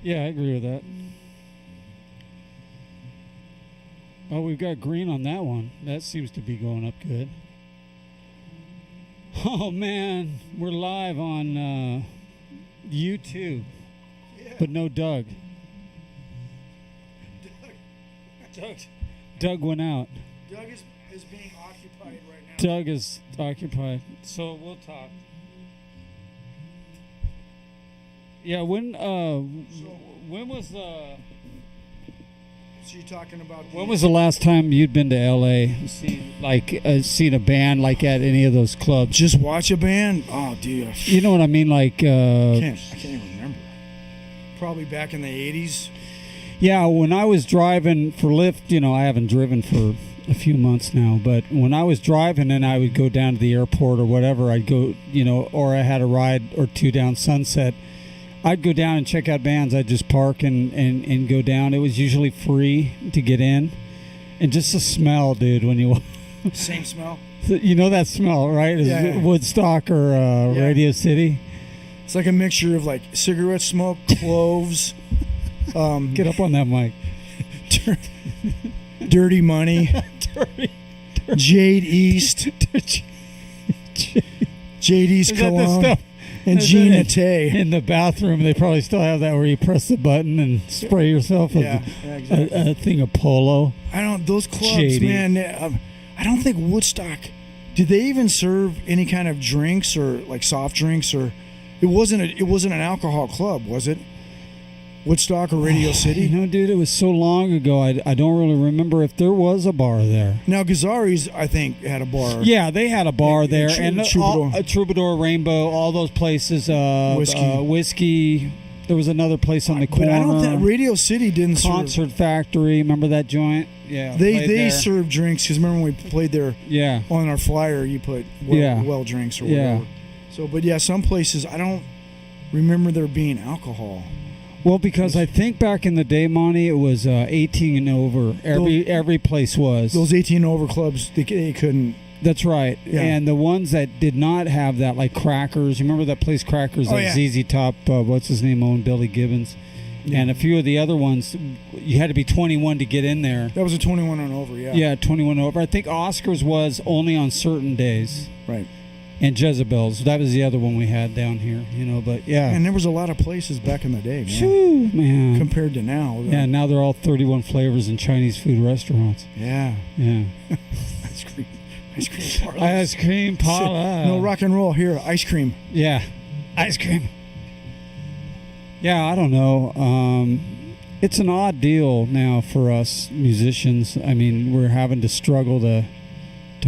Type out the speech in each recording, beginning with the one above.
Yeah, I agree with that. Oh, we've got green on that one. That seems to be going up good. Oh man, we're live on YouTube, but no Doug. Doug went out. Doug is being occupied right now. Doug is occupied, so we'll talk. Yeah, when was So you're talking about when was the last time you'd been to LA? Seen a band like at any of those clubs? just watch a band? Oh, dude, You know what I mean? Like, I can't even remember. Probably back in the 80s. yeah, when I was driving for Lyft, I haven't driven for a few months now, but when I was driving and I would go down to the airport or whatever, I'd go, or I had a ride or two down Sunset, I'd go down and check out bands. I'd just park and go down. It was usually free to get in. And just the smell, dude, when you... Same smell? You know that smell, right? Is Yeah, it yeah. Woodstock or Yeah. Radio City? It's like a mixture of like cigarette smoke, cloves, Get up on that mic. dirty money, Dirty. Jade East, Jade East Is that the cologne, stuff? and Is Gina it Tay. In the bathroom, they probably still have that where you press the button and spray yourself with Yeah, exactly. a thing of Polo. Those clubs, Shady. man. I don't think Woodstock. Did they even serve any kind of drinks or like soft drinks or? It wasn't an alcohol club, was it? Woodstock or Radio City? Dude, it was so long ago. I don't really remember if there was a bar there. Now Gazzari's, I think, had a bar. Yeah, they had a bar there, and Troubadour. Troubadour, Rainbow, all those places. Whiskey. Whiskey. There was another place on the corner. But I don't think Radio City didn't serve. Concert Factory. Remember that joint? Yeah. They played there. served drinks because remember when we played there Yeah. on our flyer, you put well drinks or Yeah. whatever. So, but yeah, some places I don't remember there being alcohol. Well, because I think back in the day, Monty, it was 18 and over. Every place was. Those 18 over clubs, they couldn't. That's right. Yeah. And the ones that did not have that, like Crackers. You remember that place, Crackers? Oh, that yeah. ZZ Top, what's his name, owned Billy Gibbons. Yeah. And a few of the other ones, you had to be 21 to get in there. That was a 21 and over, yeah. Yeah, 21 over. I think Oscars was only on certain days. Right. And Jezebel's. That was the other one we had down here, but yeah. And there was a lot of places back in the day, man. Phew, man. Compared to now. Yeah, now they're all 31 flavors in Chinese food restaurants. Yeah. Yeah. Ice cream parlors. Ice cream parlor. No rock and roll here. Ice cream. Yeah. Ice cream. Yeah, I don't know. It's an odd deal now for us musicians. I mean, we're having to struggle to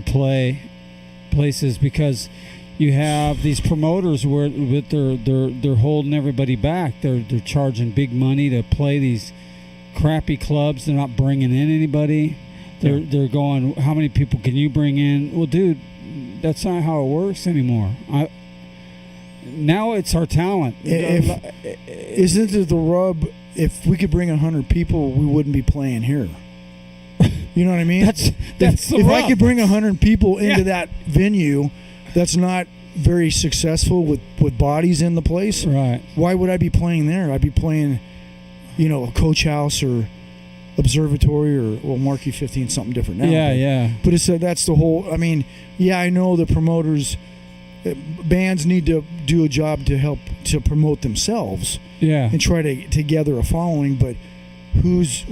play places because you have these promoters where they're holding everybody back. They're charging big money to play these crappy clubs. They're not bringing in anybody. They're going, how many people can you bring in? Well, dude, that's not how it works anymore. Now it's our talent. Isn't it the rub? If we could bring 100 people, we wouldn't be playing here. You know what I mean? That's the if rub. I could bring 100 people into that venue, that's not very successful with bodies in the place. Right. Why would I be playing there? I'd be playing, a Coach House or Observatory or Marquee 15, something different now. Yeah. But that's the whole. I mean, I know the promoters, bands need to do a job to help to promote themselves. Yeah. And try to gather a following, but who's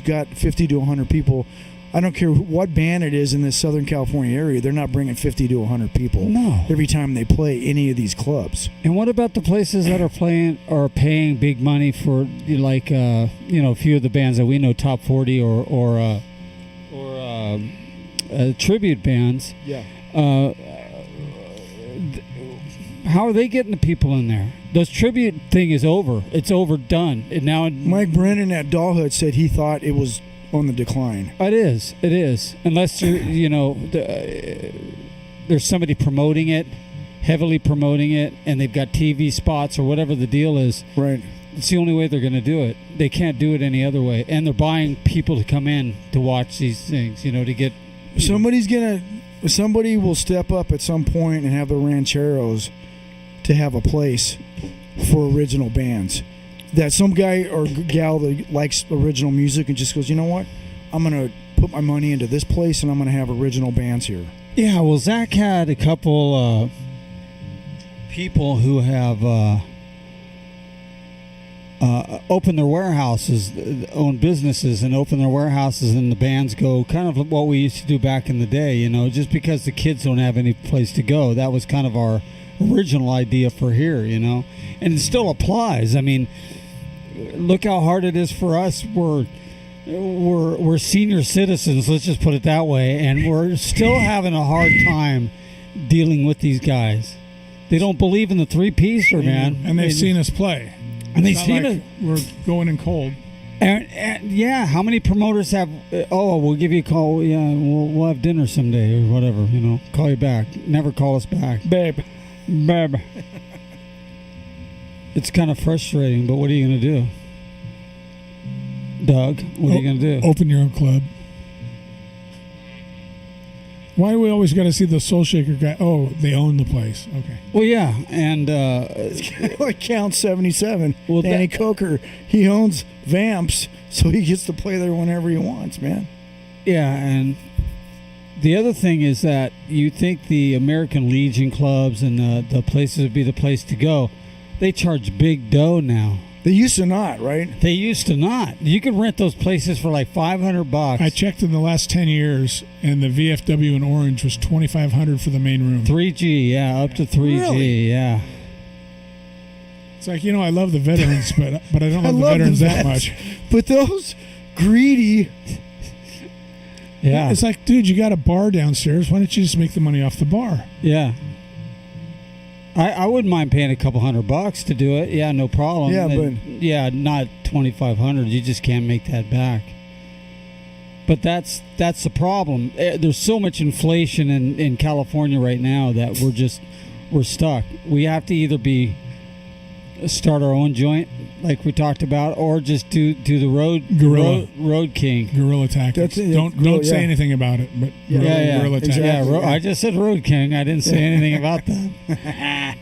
got 50 to 100 people? I don't care what band it is in the Southern California area, they're not bringing 50 to 100 people every time they play any of these clubs. And what about the places that are paying big money for, like, a few of the bands that we know, Top 40 or tribute bands? Yeah. How are they getting the people in there? This tribute thing is over. It's overdone. Mike Brennan at Dollhood said he thought it was on the decline. It is. Unless there's somebody promoting it, heavily promoting it, and they've got TV spots or whatever the deal is. Right. It's the only way they're going to do it. They can't do it any other way. And they're buying people to come in to watch these things, to get... Somebody will step up at some point and have the Rancheros to have a place for original bands. that some guy or gal that likes original music and just goes, you know what, I'm gonna put my money into this place and I'm gonna have original bands here. Yeah, well, Zach had a couple people who have opened their warehouses, own businesses, and open their warehouses, and the bands go kind of what we used to do back in the day. You know, just because the kids don't have any place to go, that was kind of our original idea for here. You know, and it still applies. I mean, look how hard it is for us. We're senior citizens, let's just put it that way, and we're still having a hard time dealing with these guys. They don't believe in the three-piecer, man. And they've seen us play. And they've seen it. We're going in cold. And yeah, how many promoters have? Oh, we'll give you a call. Yeah, we'll have dinner someday or whatever. You know, call you back. Never call us back, babe. It's kind of frustrating, but what are you gonna do? Doug, what are you going to do? Open your own club. Why do we always got to see the Soul Shaker guy? Oh, they own the place. Okay. Well, yeah, and it's kind of like Count 77. Well, Danny Coker, he owns Vamps, so he gets to play there whenever he wants, man. Yeah, and the other thing is that you think the American Legion clubs and the places would be the place to go. They charge big dough now. They used to not, right? They used to not. You could rent those places for like $500. I checked in the last 10 years, and the VFW in Orange was $2,500 for the main room. 3G, yeah, up to 3G, really? Yeah. It's like, I love the veterans, but I don't love the veterans that much. But those greedy... Yeah. It's like, dude, you got a bar downstairs. Why don't you just make the money off the bar? Yeah. I wouldn't mind paying a couple $100 to do it. Yeah, no problem. Yeah, not $2,500. You just can't make that back. But that's the problem. There's so much inflation in California right now that we're stuck. We have to either start our own joint, like we talked about, or just do the road king guerrilla tactics. Don't say anything about it, but guerrilla tactics. Yeah, I just said road king. I didn't say anything about that.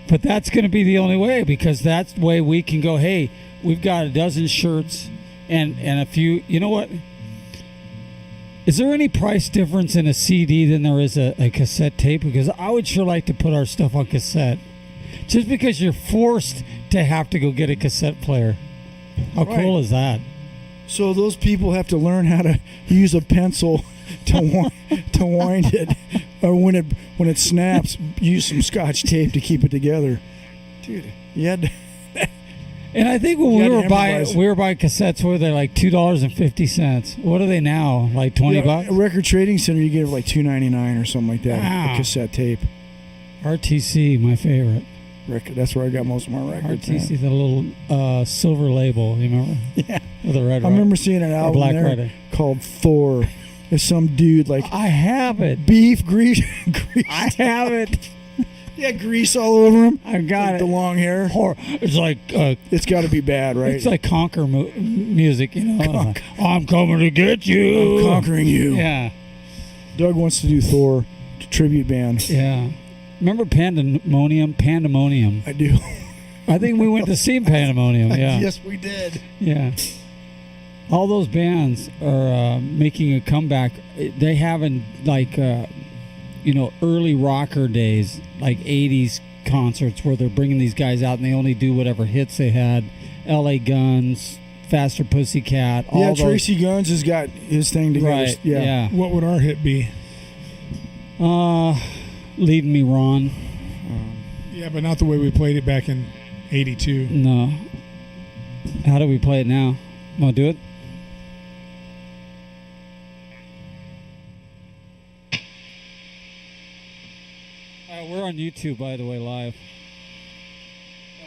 But that's going to be the only way, because that's the way we can go. Hey, we've got a dozen shirts and a few. You know what? Is there any price difference in a CD than there is a cassette tape? Because I would sure like to put our stuff on cassette. Just because you're forced to have to go get a cassette player. How cool is that? So those people have to learn how to use a pencil to wind it, or when it snaps, use some Scotch tape to keep it together. Dude, you had to... And I think when we were buying cassettes, what were they, like $2.50? What are they now? Like $20? A Record Trading Center, you get it like $2.99 or something like that. Wow. A cassette tape. RTC, my favorite. That's where I got most of my records. RTC, the little silver label, you remember? Yeah. With a red. I remember seeing an album there called Thor. There's some dude like... I have it. Beef grease. I have it. Yeah, grease all over him. I got like it. The long hair. It's like... it's got to be bad, right? It's like conquer music, you know? I'm coming to get you. I'm conquering you. Yeah. Doug wants to do Thor, tribute band. Yeah. Remember Pandemonium? I do. I think we went to see Pandemonium, yeah. Yes, we did. Yeah. All those bands are making a comeback. They haven't, like, early rocker days, like 80s concerts where they're bringing these guys out and they only do whatever hits they had. L.A. Guns, Faster Pussycat. Tracy Guns has got his thing together. Right, yeah. What would our hit be? Leading Me Ron. Yeah, but not the way we played it back in 82. No. How do we play it now? Want to do it? We're on YouTube, by the way, live.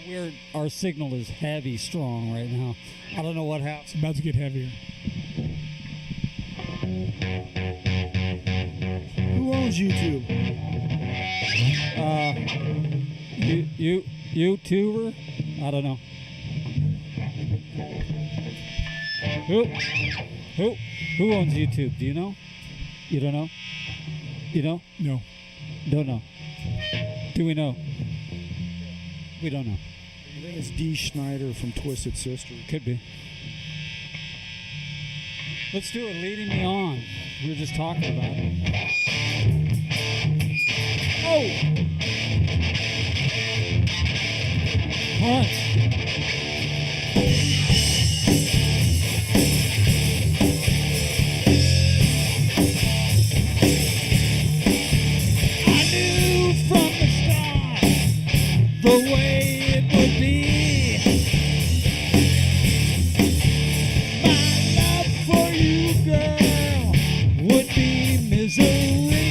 And our signal is heavy strong right now. I don't know what happened. It's about to get heavier. Who owns YouTube? YouTuber? I don't know. Who owns YouTube? Do you know? You don't know? You know? No. Don't know. Do we know? We don't know. I think it's Dee Schneider from Twisted Sister. Could be. Let's do it. Leading Me On. We were just talking about it. Oh! All right. The way it would be, my love for you, girl, would be misery.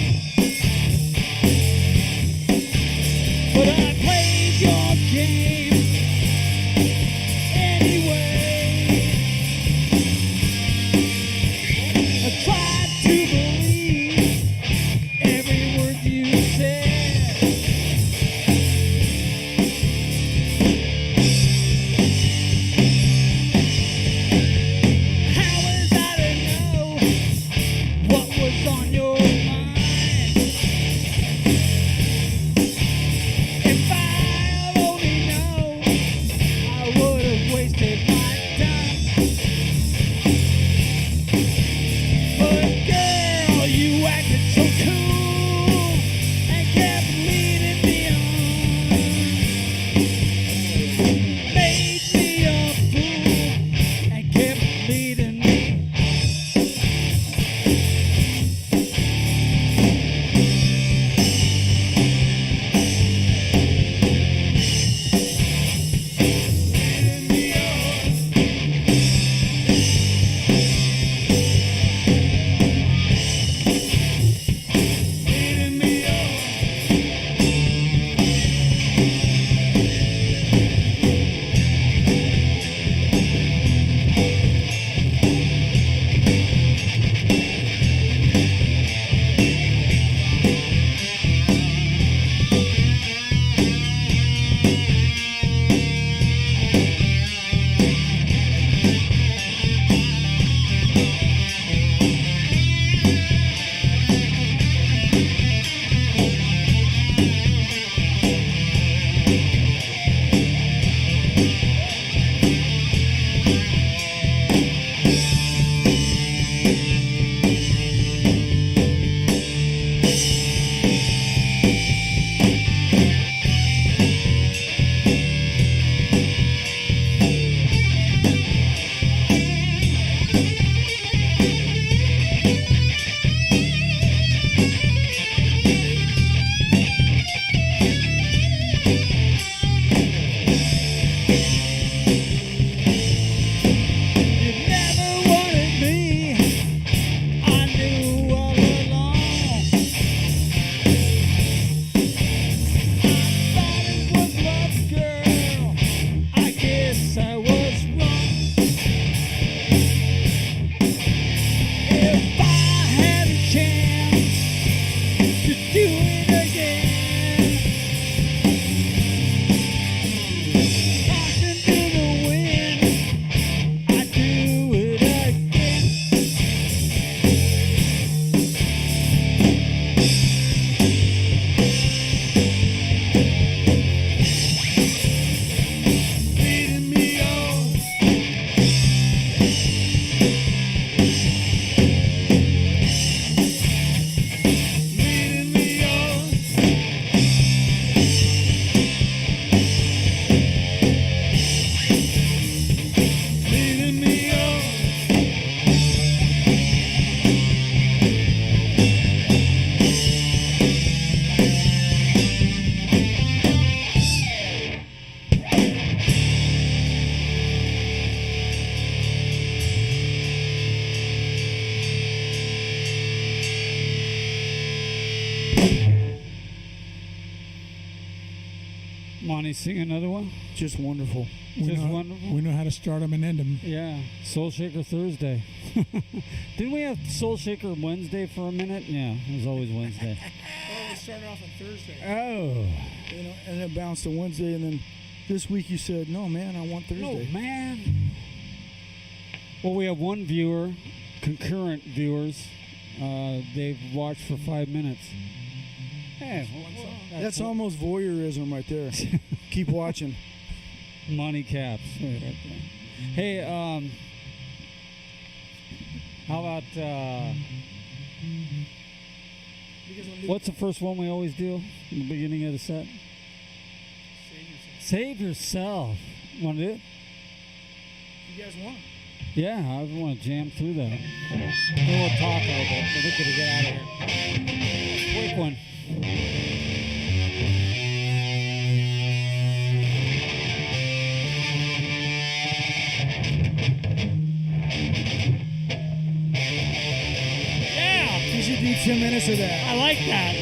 But I played your game anyway. I tried to believe every word you said. On your mind, if I only know, I would have wasted my time. But girl, you acted so cool and kept leading me on, made me a fool and kept leading me. Monty, sing another one. Just wonderful. Wonderful. We know how to start them and end them. Yeah, Soul Shaker Thursday. Didn't we have Soul Shaker Wednesday for a minute? Yeah, it was always Wednesday. Oh, we started off on Thursday. Oh. You know, and it bounced to Wednesday, and then this week you said, "No, man, I want Thursday." No, man. Well, we have one viewer, concurrent viewers. They've watched for 5 minutes. Hey, that's almost voyeurism right there. Keep watching. Money caps. Right there. Hey, how about what's the first one we always do in the beginning of the set? Save yourself. Want to do it? You guys want? Yeah, I want to jam through that. Then we'll talk a little bit, but we're going to get out of here. Quick one. Yeah! You should do 10 minutes of that. I like that.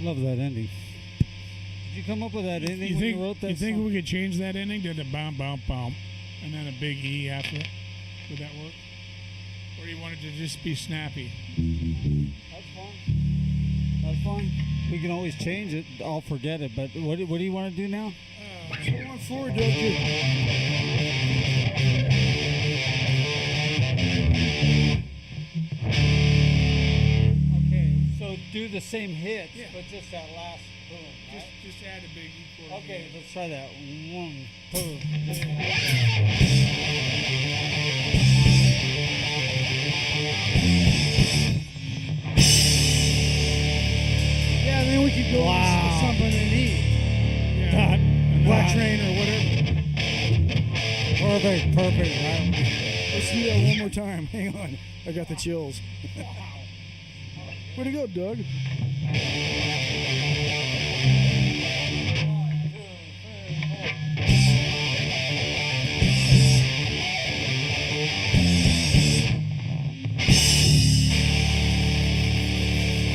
Love that ending. Did you come up with that ending when you wrote that You think song? we could change that ending to the bum bum bum, and then a big E after it? Would that work? Or do you want it to just be snappy? That's fine. That's fine. We can always change it. I'll forget it. But what do you want to do now? Go on forward, Doug. Okay, so do the same hits, but just that last boom. Right? Just add a big E chord. Okay, let's try that. 1, 2. Yeah, then we could go Wow. to something in E. Yeah. Black Train or whatever. Perfect. Right. Let's do that one more time. Hang on. I got the chills. Where'd it go, Doug?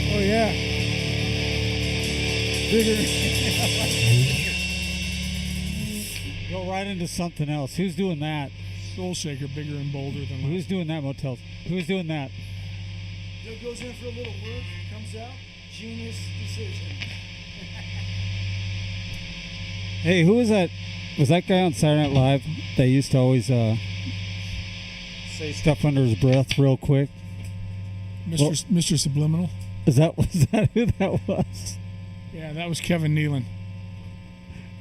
Oh, yeah. Bigger. Go right into something else. Who's doing that? Soul Shaker, bigger and bolder than last. Who's doing that, Motels? Who's doing that? Doug goes in for a little work, comes out. Genius decision. Hey, who was that? Was that guy on Saturday Night Live that used to always say stuff under his breath real quick? Mr. Subliminal? Was that who that was? Yeah, that was Kevin Nealon.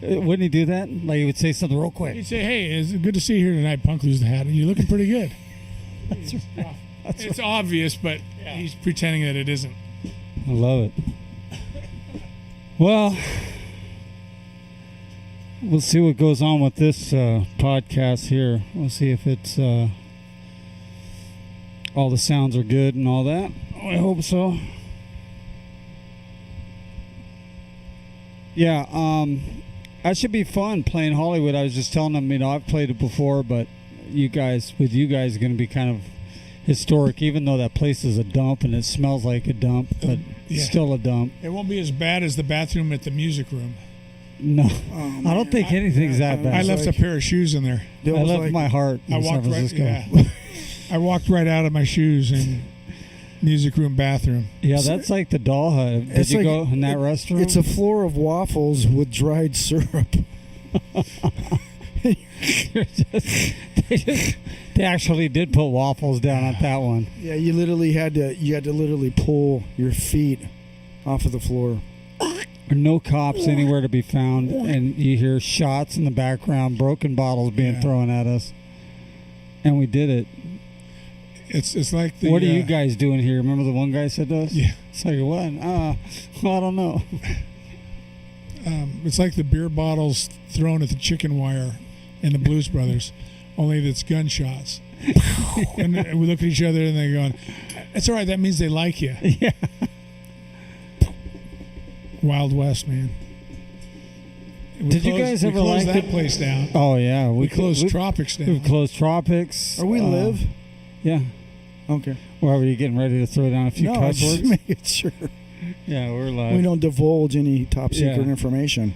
Wouldn't he do that? Like he would say something real quick. He'd say, "Hey, it's good to see you here tonight, Punk. Lose the hat. You're looking pretty good." That's right. It's obvious, but he's pretending that it isn't. I love it. Well, we'll see what goes on with this podcast here. We'll see if it's all the sounds are good and all that. I hope so. Yeah, that should be fun playing Hollywood. I was just telling them, I've played it before, but you guys going to be kind of historic, even though that place is a dump and it smells like a dump, but it's still a dump. It won't be as bad as the bathroom at the music room. No, I don't think anything's that bad. I left a pair of shoes in there. I left my heart in San Francisco. I walked right out of my shoes in music room bathroom. Yeah, that's like the Doll Hut. Did you go in that restroom? It's a floor of waffles with dried syrup. They actually did put waffles down at that one. Yeah, you had to literally pull your feet off of the floor. No cops anywhere to be found, and you hear shots in the background, broken bottles being thrown at us, and we did it. It's like the. What are you guys doing here? Remember the one guy said to us? Yeah. It's like what? Well, I don't know. It's like the beer bottles thrown at the chicken wire in the Blues Brothers, only that's gunshots. And we look at each other and they're going, "It's all right. That means they like you." Yeah. Wild West, man. Did you guys ever like that place down? Oh yeah, we closed Tropics down. We've closed Tropics. Are we live? Yeah. Okay. Well, were you getting ready to throw down a few cuss just words? making sure. Yeah, we're live. We don't divulge any top secret information.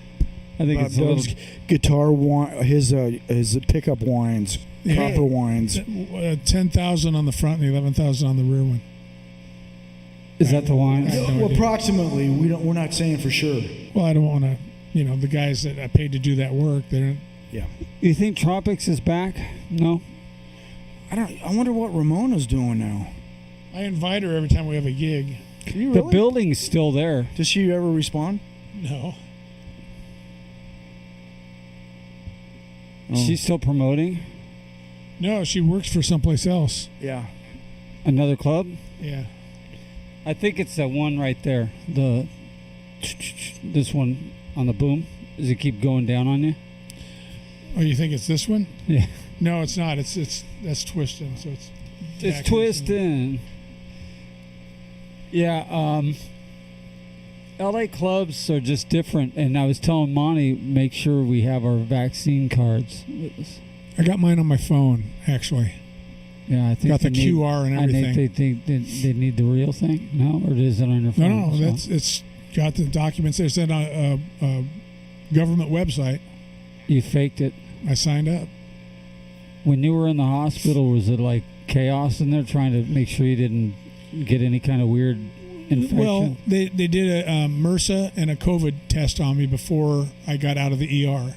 I think about it's a little... Doug's guitar wine, his pickup wines, copper wines. 10,000 on the front and 11,000 on the rear one. Is that the wine? Well, approximately. We're not saying for sure. Well, I don't want to. The guys that I paid to do that work, they're. Yeah. You think Tropics is back? No. I wonder what Ramona's doing now. I invite her every time we have a gig. You The really? building's still there. Does she ever respond? No. She's still promoting No, she works for someplace else. Yeah. another club. Yeah. I think it's that one right there. This one on the boom. Does it keep going down on you? Oh, you think it's this one? Yeah. No, it's not. That's twisting. So It's twisting. Yeah. LA clubs are just different, and I was telling Monty, make sure we have our vaccine cards with us. I got mine on my phone, actually. Yeah, I think got the QR and everything. I think they think they need the real thing. No, or is it on your phone? No, it's got the documents. They sent on a government website. You faked it. I signed up. When you were in the hospital, was it like chaos in there trying to make sure you didn't get any kind of weird infection? Well, they did a MRSA and a COVID test on me before I got out of the ER.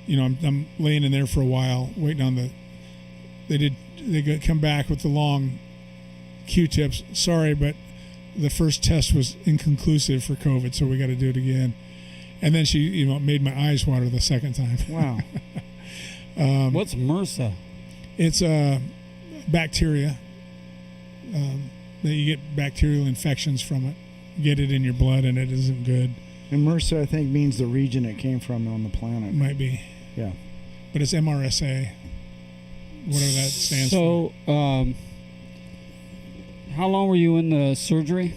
You know, I'm laying in there for a while, waiting on the. They come back with the long Q-tips. Sorry, but the first test was inconclusive for COVID, so we got to do it again. And then she, made my eyes water the second time. Wow. What's MRSA? It's a bacteria. That you get bacterial infections from it. You get it in your blood, and it isn't good. And MRSA, I think, means the region it came from on the planet. Might be. Yeah. But it's MRSA, whatever that stands for. So, how long were you in the surgery?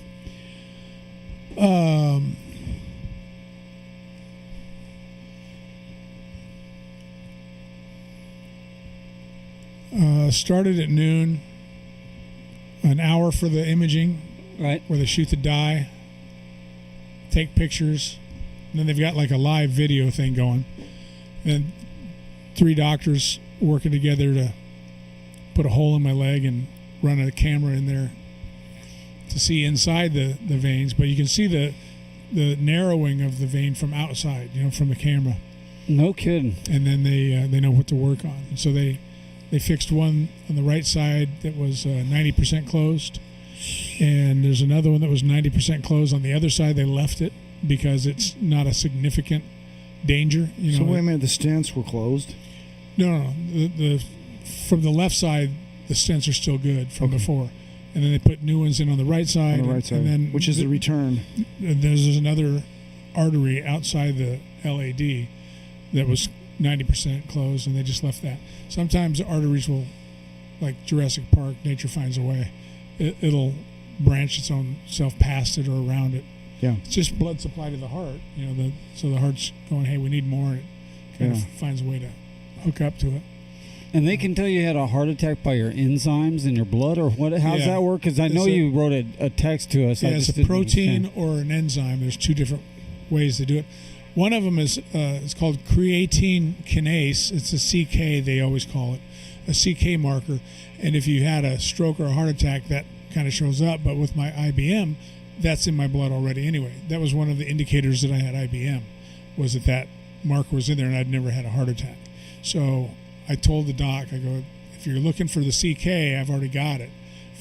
Started at noon, an hour for the imaging, Right. where they shoot the dye, take pictures, and then they've got like a live video thing going. And 3 doctors working together to put a hole in my leg and run a camera in there to see inside the veins. But you can see the narrowing of the vein from outside, from the camera. No kidding. And then they know what to work on. And so they fixed one on the right side that was 90% closed, and there's another one that was 90% closed on the other side. They left it because it's not a significant danger. So wait a minute, the stents were closed? No. The from the left side, the stents are still good from before, and then they put new ones in on the right side. On the right side, and then which is the return. There's another artery outside the LAD that was 90% closed, and they just left that. Sometimes the arteries will, like Jurassic Park, nature finds a way. It'll branch its own self past it or around it. Yeah. It's just blood supply to the heart. So the heart's going, hey, we need more, and it kind of finds a way to hook up to it. And they can tell you had a heart attack by your enzymes in your blood, or what? How's that work? Because I know you wrote a text to us. Yeah, I it's just a didn't protein understand. or an enzyme. There's 2 different ways to do it. One of them is it's called creatine kinase. It's a CK, they always call it, a CK marker. And if you had a stroke or a heart attack, that kind of shows up. But with my IBM, that's in my blood already anyway. That was one of the indicators that I had IBM, was that marker was in there, and I'd never had a heart attack. So I told the doc, I go, if you're looking for the CK, I've already got it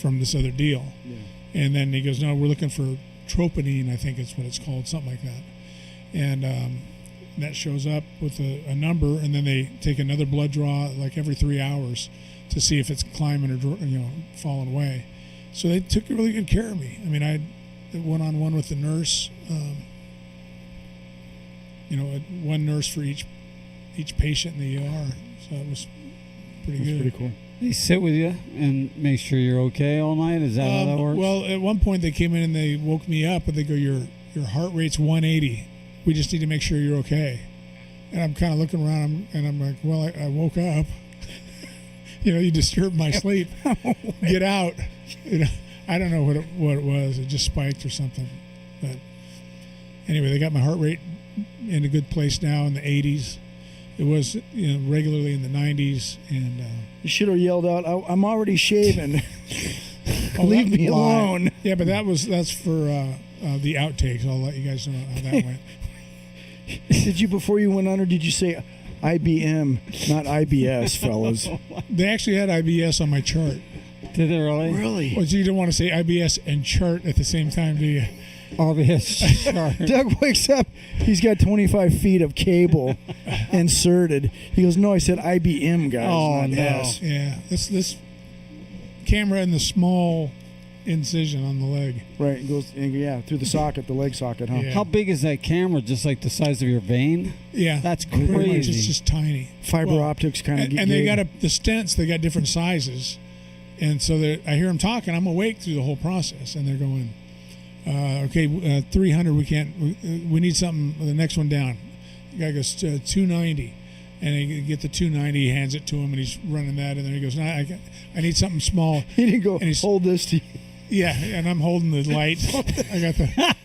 from this other deal. Yeah. And then he goes, no, we're looking for troponine, I think it's what it's called, something like that. And that shows up with a number, and then they take another blood draw like every 3 hours to see if it's climbing or falling away. So they took really good care of me. I mean, I one-on-one with the nurse. One nurse for each patient in the ER. So it was pretty good. Pretty cool. They sit with you and make sure you're okay all night. Is that how that works? Well, at one point they came in and they woke me up, and they go, your heart rate's 180. We just need to make sure you're okay. And I'm kind of looking around, and I'm like, well, I woke up. You disturbed my sleep. Get out. I don't know what it was. It just spiked or something. But anyway, they got my heart rate in a good place now in the 80s. It was regularly in the 90s, and you should have yelled out, "I'm already shaven. Leave me alone." Yeah, but that's for the outtakes. I'll let you guys know how that went. Did you, before you went under, did you say IBM, not IBS, fellas? They actually had IBS on my chart. Did they really? Really? Well, so you don't want to say IBS and chart at the same time, do you? IBS chart. Doug wakes up. He's got 25 feet of cable inserted. He goes, "No, I said IBM, guys, not no. S." Yeah, this camera in the small incision on the leg. Right, it goes through the socket, the leg socket, huh? Yeah. How big is that camera? Just like the size of your vein? Yeah, That's pretty much. crazy. It's just tiny. Fiber optics kind of. And they got the stents. They got different sizes, and so I hear them talking. I'm awake through the whole process, and they're going, "Okay, 300. We can't. We need something. The next one down." The guy goes 290, and they get the 290. He hands it to him, and he's running that, and then he goes, "No, I need something small." He didn't go, And he's- "Hold this to you." Yeah, and I'm holding the light. I got the.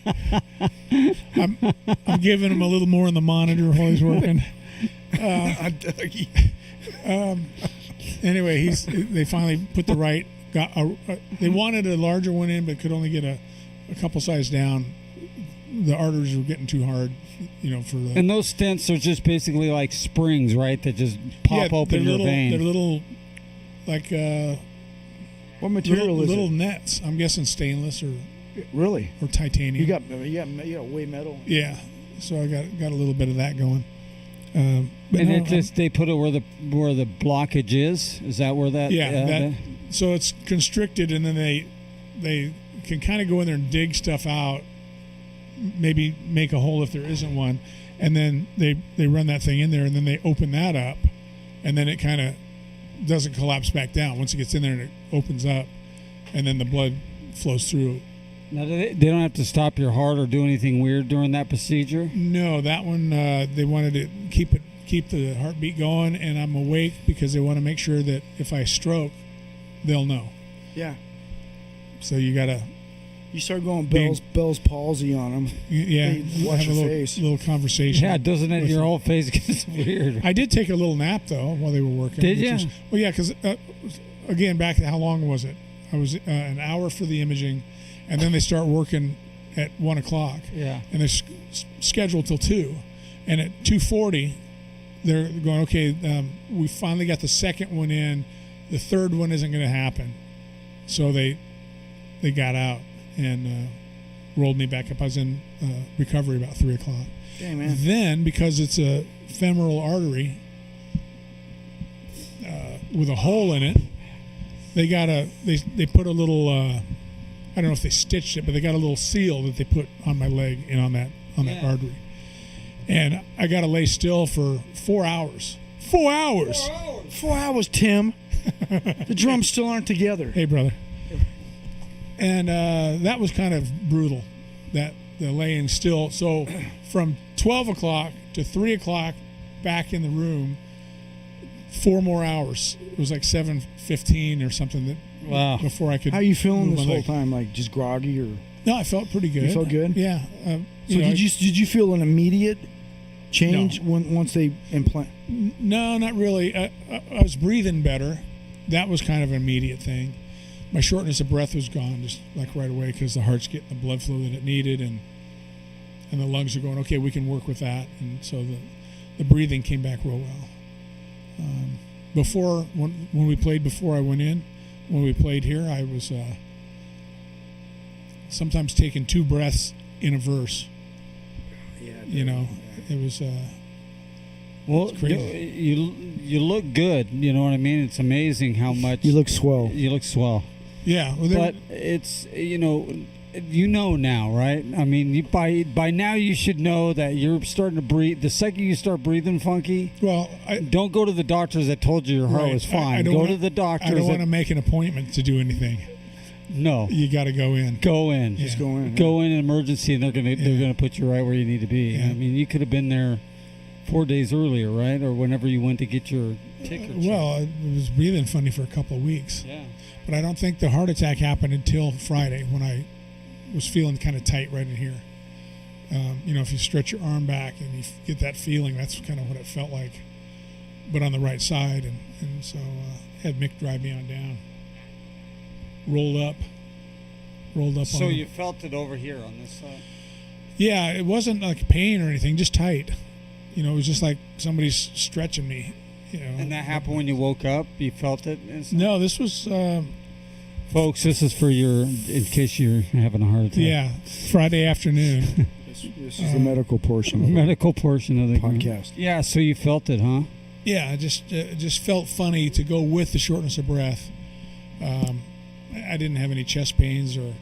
I'm giving him a little more on the monitor while he's working. Anyway, they finally put the right. They wanted a larger one in, but could only get a couple size down. The arteries were getting too hard, for the. And those stents are just basically like springs, right? That just pop open your vein. They're little, like. What material is little it? nets. I'm guessing stainless or titanium. You got way metal. Yeah, so I got a little bit of that going. They put it where the blockage is. Is that where that? Yeah. So it's constricted, and then they can kind of go in there and dig stuff out. Maybe make a hole if there isn't one, and then they run that thing in there, and then they open that up, and then it kind of doesn't collapse back down once it gets in there and it opens up, and then the blood flows through. Now they don't have to stop your heart or do anything weird during that procedure? No, that one they wanted to keep the heartbeat going, and I'm awake because they want to make sure that if I stroke, they'll know. Yeah. So you gotta. You start going Bell's palsy on them. Yeah, watch have your a face. little conversation. Yeah, doesn't it? Your whole face gets weird. I did take a little nap though while they were working. Did you? Well, yeah, because again, back to how long was it? I was an hour for the imaging, and then they start working at 1:00. Yeah, and they're scheduled till 2, and at 2:40, they're going. Okay, we finally got the second one in. The third one isn't going to happen, so they got out and rolled me back up. I was in recovery about 3:00. Dang, man. Then, because it's a femoral artery with a hole in it, they put a little. I don't know if they stitched it, but they got a little seal that they put on my leg and on that artery. And I got to lay still for 4 hours. 4 hours. 4 hours, Tim. The drums still aren't together. Hey, brother. And that was kind of brutal, the laying still. So from 12:00 to 3:00 back in the room, 4 more hours. It was like 7:15 or something before I could. How are you feeling move this my whole leg. time? Like just groggy or? No, I felt pretty good. You felt good? Yeah. Did you feel an immediate change once they implant? No, not really. I was breathing better. That was kind of an immediate thing. My shortness of breath was gone just like right away because the heart's getting the blood flow that it needed, and the lungs are going, okay, we can work with that. And so the breathing came back real well. Before, when we played before I went in, when we played here, I was sometimes taking 2 breaths in a verse. Yeah, it was. Well, crazy. You look good. You know what I mean? It's amazing how much you look swell. You look swell. Yeah, well, but it's now, right? I mean, by now you should know that you're starting to breathe. The second you start breathing funky, don't go to the doctors that told you your heart was fine. Go to the doctors. I don't want to make an appointment to do anything. No, you got to go in. Go in. Yeah. Just go in. Go in emergency, and they're gonna put you right where you need to be. Yeah. I mean, you could have been there 4 days earlier, right? Or whenever you went to get your ticket. Well, I was breathing funny for a couple of weeks. Yeah. But I don't think the heart attack happened until Friday when I was feeling kind of tight right in here. If you stretch your arm back and you get that feeling, that's kind of what it felt like, but on the right side. And so had Mick drive me on down. Rolled up. So on you felt it over here on this side? Yeah, it wasn't like pain or anything, just tight. It was just like somebody's stretching me. And that happened when you woke up? You felt it? No, this was... Folks, this is for in case you're having a heart attack. Yeah, Friday afternoon. This is the medical portion of the podcast. Yeah, so you felt it, huh? Yeah, it just felt funny to go with the shortness of breath. I didn't have any chest pains or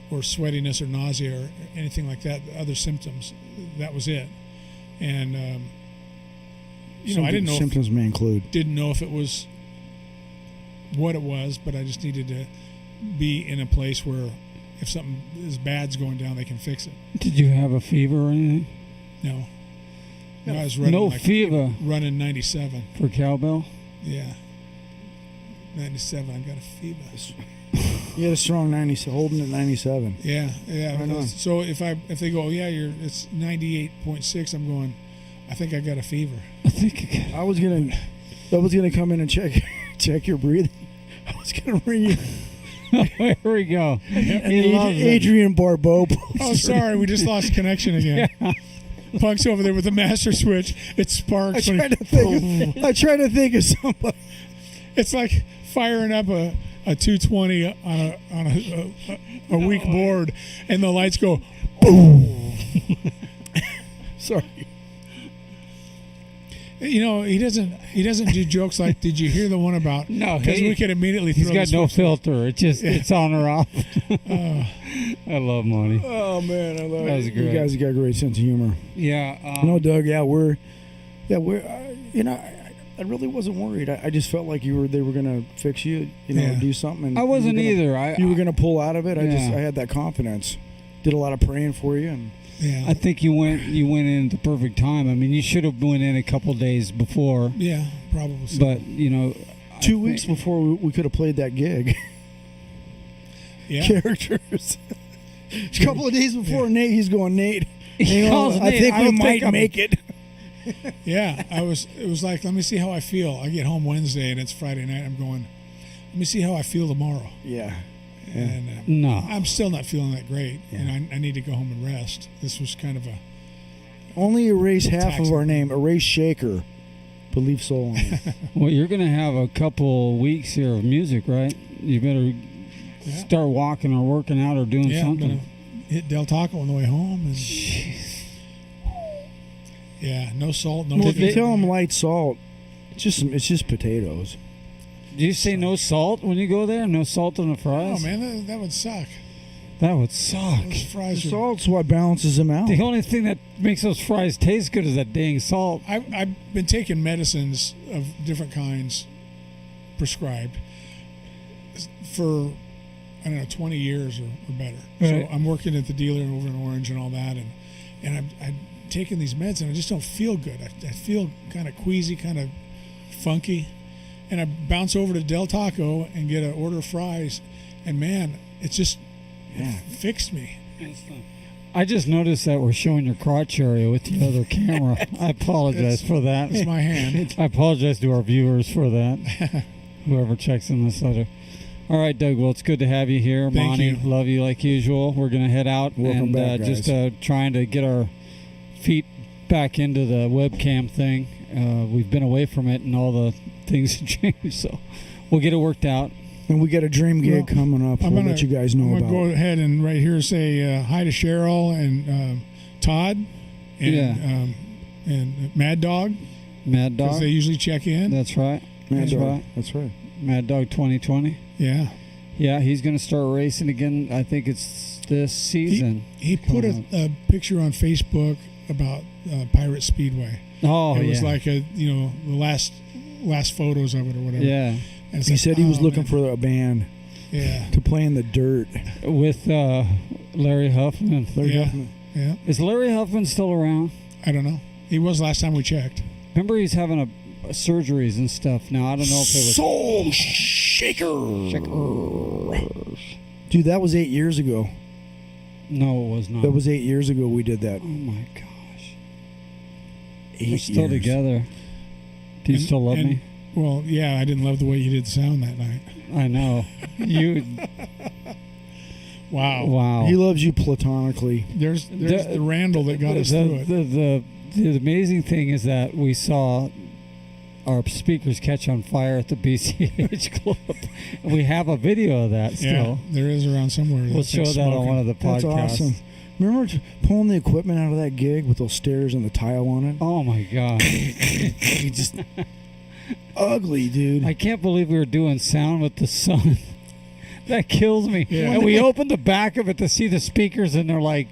sweatiness or nausea or anything like that, other symptoms. That was it. And, I didn't know. Symptoms may include. Didn't know if it was what it was, but I just needed to be in a place where if something as bad's going down, they can fix it. Did you have a fever or anything? No. I was running fever. Running 97. For cowbell? Yeah. 97, I got a fever. You had a strong 90, holding at 97. Yeah. Right on. So if they go, yeah, it's 98.6, I'm going, I think I got a fever. I was gonna come in and check your breathing. I was gonna bring you. Here we go. He loves it. Adrian Barbeau. Oh, sorry, we just lost connection again. Yeah. Punk's over there with the master switch. It sparks. I try to think of somebody. It's like firing up a 220 on a weak board, and the lights go boom. Sorry. You know, he doesn't do jokes like, did you hear the one about? No, because we could immediately. He's throw got the no switch. filter. It's on or off. I love Monty. Oh man, I love That was it. great. You guys got a great sense of humor. Yeah. No, Doug. Yeah, we're. You know, I really wasn't worried. I just felt like they were gonna fix you. You know, Yeah. do something. And I wasn't either. You were gonna pull out of it. I Yeah. had that confidence. Did a lot of praying for you, and Yeah. I think you went in at the perfect time. I mean, you should have went in a couple days before, Yeah, probably. So. but you know, 2 weeks before we could have played that gig. Yeah. Characters. A couple of days before, Nate, he's going, Nate. He calls I Nate, think I we don't think might I'm- make it. Yeah, it was like, let me see how I feel. I get home Wednesday and it's Friday night. I'm going, let me see how I feel tomorrow. Yeah. And no. I'm still not feeling that great, Yeah. and I need to go home and rest. This was kind of a Only erase half of Taxing. our name. Erase Shaker. But leave Soul on it. Well, you're gonna have a couple weeks here of music, right? You better start walking or working out or doing I'm something. gonna hit Del Taco on the way home. And yeah, no salt, no. Well, if you sugar. tell them light salt, it's just potatoes. Do you say no salt when you go there? No salt on the fries? Oh man, that would suck. That would suck. Those fries The are. salt's what balances them out. The only thing that makes those fries taste good is that dang salt. I've been taking medicines of different kinds prescribed for, I don't know, 20 years or better. Right. So I'm working at the dealer over in Orange and all that, and I'm taking these meds and I just don't feel good. I feel kind of queasy, kind of funky, and I bounce over to Del Taco and get an order of fries, and man, it just fixed me. I just noticed that we're showing your crotch area with the other camera. I apologize for that. It's my hand. I apologize to our viewers for that. Whoever checks in this letter. All right, Doug. Well, it's good to have you here. Thank Monty, you. love you like usual. We're going to head out Welcome and back, just guys. trying to get our feet back into the webcam thing. We've been away from it and all the things have changed. So we'll get it worked out. And we got a dream gig Well, coming up. I'm We'll gonna let you guys know I'm gonna about. go ahead and right here say hi to Cheryl and Todd and Mad Dog, Mad because Dog. they usually check in. That's right. Mad That's Dog. right. That's right. Mad Dog 2020. Yeah, Yeah, he's going to start racing again. I think it's this season. he put a picture on Facebook about Pirate Speedway. Oh, it yeah. was like the last photos of it or whatever. Yeah. And it's He like, said he was oh, looking man. for a band Yeah, to play in the dirt. With Larry Huffman. Larry Yeah. Huffman. yeah. Is Larry Huffman still around? I don't know. He was last time we checked. Remember he's having surgeries and stuff now. I don't know if it was... Soul Shaker. Dude, that was 8 years ago. No, it was not. That was 8 years ago we did that. Oh, my gosh. 8 We're still years. together. Do you And- still love and- me? Well, yeah, I didn't love the way you did the sound that night. I know. You... Wow. Wow. He loves you platonically. There's the Randall that got us through it. The amazing thing is that we saw our speakers catch on fire at the BCH Club. And we have a video of that still. Yeah, there is around somewhere. We'll show that on one of the That's podcasts. awesome. Remember pulling the equipment out of that gig with those stairs and the tile on it? Oh my god! He just ugly, dude. I can't believe we were doing sound with the sun. That kills me. Yeah. And we opened the back of it to see the speakers, and they're like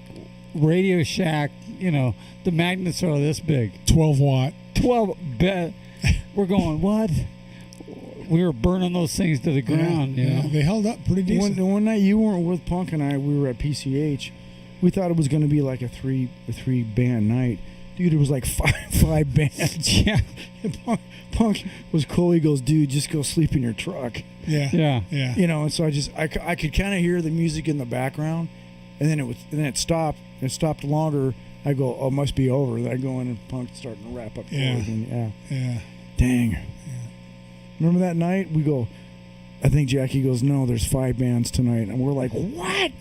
Radio Shack. You know, the magnets are this big. 12 watt. 12. We're going what? We were burning those things to the ground. You know. They held up pretty decent. One night you weren't with Punk and I. We were at PCH. We thought it was going to be like a three band night, Dude, it was like five bands. Yeah. And Punk was cool. He goes, dude, just go sleep in your truck. Yeah. And so I could kind of hear the music in the background, and then it stopped. It stopped longer. I go, oh, it must be over. Then I go in and Punk's starting to wrap up. Yeah. Yeah. Dang. Yeah. Remember that night? We go, I think Jackie goes, no, there's 5 bands tonight. And we're like, what?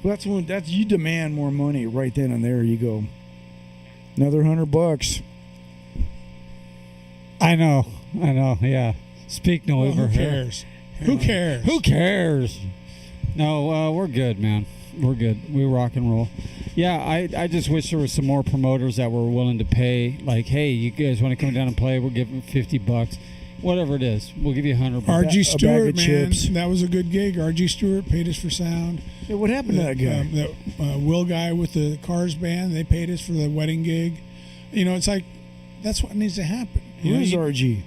Well, that's you demand more money right then and there. You go, another $100. I know. Yeah. Speak no Well, over who here. cares? Who cares? Who cares? No, we're good, man. We're good. We rock and roll. Yeah, I just wish there was some more promoters that were willing to pay. Like, hey, you guys want to come down and play? We'll give them $50, whatever it is. We'll give you $100. R.G. A bag Stewart, of man, chips. that was a good gig. R.G. Stewart paid us for sound. Yeah, what happened to that guy? The Will guy with the Cars band, they paid us for the wedding gig. It's like that's what needs to happen. Where's RG?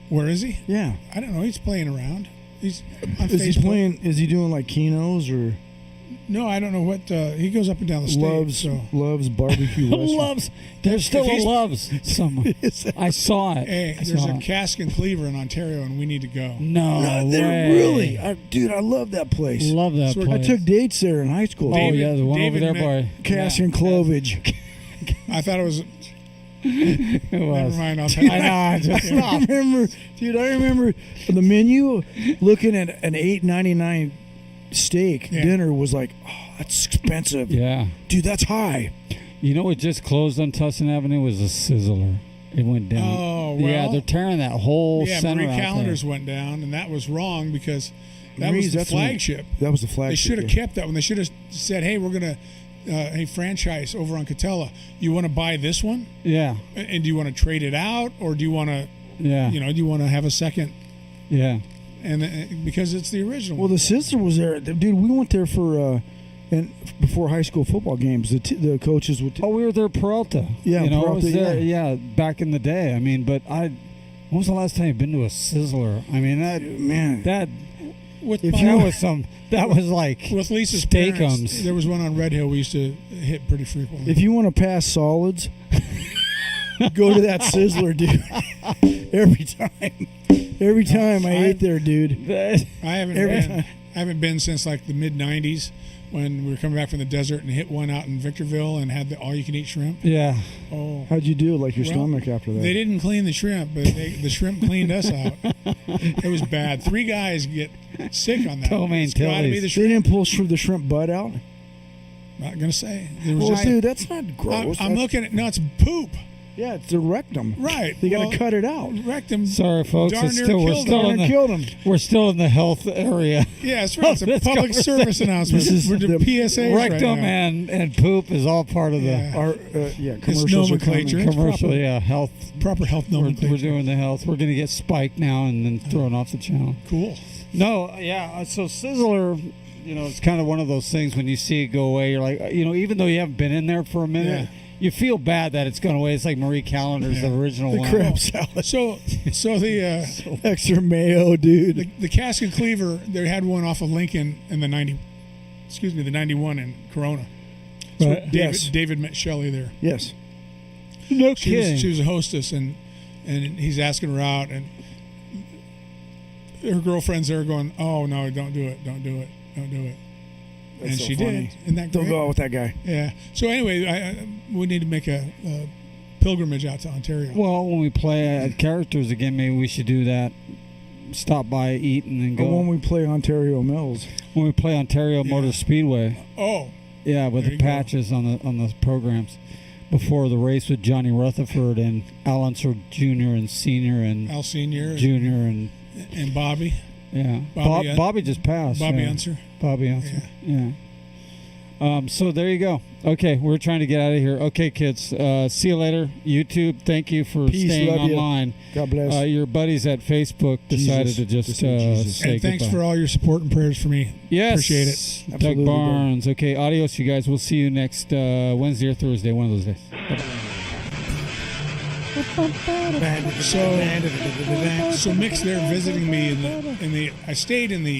Where is he? Yeah. I don't know. He's playing around. He's on Is Facebook. he playing? Is he doing like Kinos or No, I don't know what. He goes up and down the stage. Loves barbecue restaurant? Loves. There's still a Loves somewhere. I saw it. Hey, there's a Cask and Cleaver in Ontario, and we need to go. No they're way. really, dude. I love that place. Love that So I place. took dates there in high school. Oh yeah, the one over there by Cash and Clovage. I thought it was. it was. Never mind. I'll tell you. I know. Just stop. I remember the menu looking at an $8.99 steak dinner was like, oh, that's expensive. Yeah. Dude, that's high. You know what just closed on Tustin Avenue was a Sizzler. It went down. Oh, well. Yeah, they're tearing that whole center Marie out Callender's there. went down, and that was wrong because that Marie's, was the that's when- flagship. That was the flagship. They should have yeah. kept that one. They should have said, "Hey, we're gonna, hey, franchise over on Catella. You want to buy this one, Yeah. and do you want to trade it out, or do you want to, Yeah. do you want to have a second?" Yeah. And because it's the original. Well, the sister was there, dude. We went there for and before high school football games. The coaches would. Oh, we were there, Peralta. Yeah, you know, Peralta, it was there. yeah. Yeah, back in the day. I mean, but when was the last time you've been to a Sizzler? I mean, that with if my- you- that was like with Lisa's Steakums. parents, there was one on Red Hill we used to hit pretty frequently. If you want to pass solids, go to that Sizzler, dude. Every time I ate there, dude. I haven't Every been. time. I haven't been since like the mid '90s when we were coming back from the desert and hit one out in Victorville and had the all-you-can-eat shrimp. Yeah. Oh, How'd you do? Like your Well, stomach after that? they didn't clean the shrimp, but the shrimp cleaned us out. It was bad. 3 guys get sick on that. Ptomaine It's got to be Tilly's. the They shrimp. didn't pull the shrimp butt out. Not gonna say. There was Well, just- dude, that's not gross. I'm That's- looking at no, it's poop. Yeah, it's the rectum. Right. They got to Well, cut it out. Rectum. Sorry, folks. Darn It's near still, we're killed still him. in the Killed him. we're still in the health area. Yeah, that's right. It's a This public conversation. service announcement. This is We're doing the PSAs right Rectum now. and poop is all part of Yeah. the Our commercials are coming. nomenclature. It's commercial. proper. Yeah, health. Proper health We're nomenclature. doing the health. We're going to get spiked now and then thrown off the channel. Cool. No, yeah. So Sizzler, it's kind of one of those things when you see it go away, you're like, even though you haven't been in there for a minute, you feel bad that it's gone away. It's like Marie Callender's the original The one. crab salad. So the Extra mayo, dude. the Cask and Cleaver, they had one off of Lincoln in the 91 in Corona. So Right. Yes. David met Shelley there. Yes. No She was a hostess, and he's asking her out, and her girlfriend's there going, "Oh no, don't do it, don't do it, don't do it." That's and so she funny. did. Isn't that Don't great? go out with that guy. Yeah. So anyway, we need to make a pilgrimage out to Ontario. Well, when we play at Characters again, maybe we should do that. Stop by, eat, and then But go. when we play Ontario Mills, When we play Ontario Yeah. Motor Speedway, Oh, yeah, with There the you go. patches on the programs before the race with Johnny Rutherford and Al Unser Jr. and Senior and Al Senior Junior and and Bobby Bobby, Bobby just passed. Bobby yeah. Unser. Bobby Unser. Yeah. So there you go. Okay, we're trying to get out of here. Okay, kids. See you later. YouTube, thank you for Peace, staying love you. online. God bless. Your buddies at Facebook decided Jesus. to just Just say Jesus. say And thanks goodbye. for all your support and prayers for me. Yes. Appreciate it. Doug Absolutely, bro. Barnes. Okay, adios, you guys. We'll see you next Wednesday or Thursday, one of those days. So Mick's there visiting me in the I stayed in the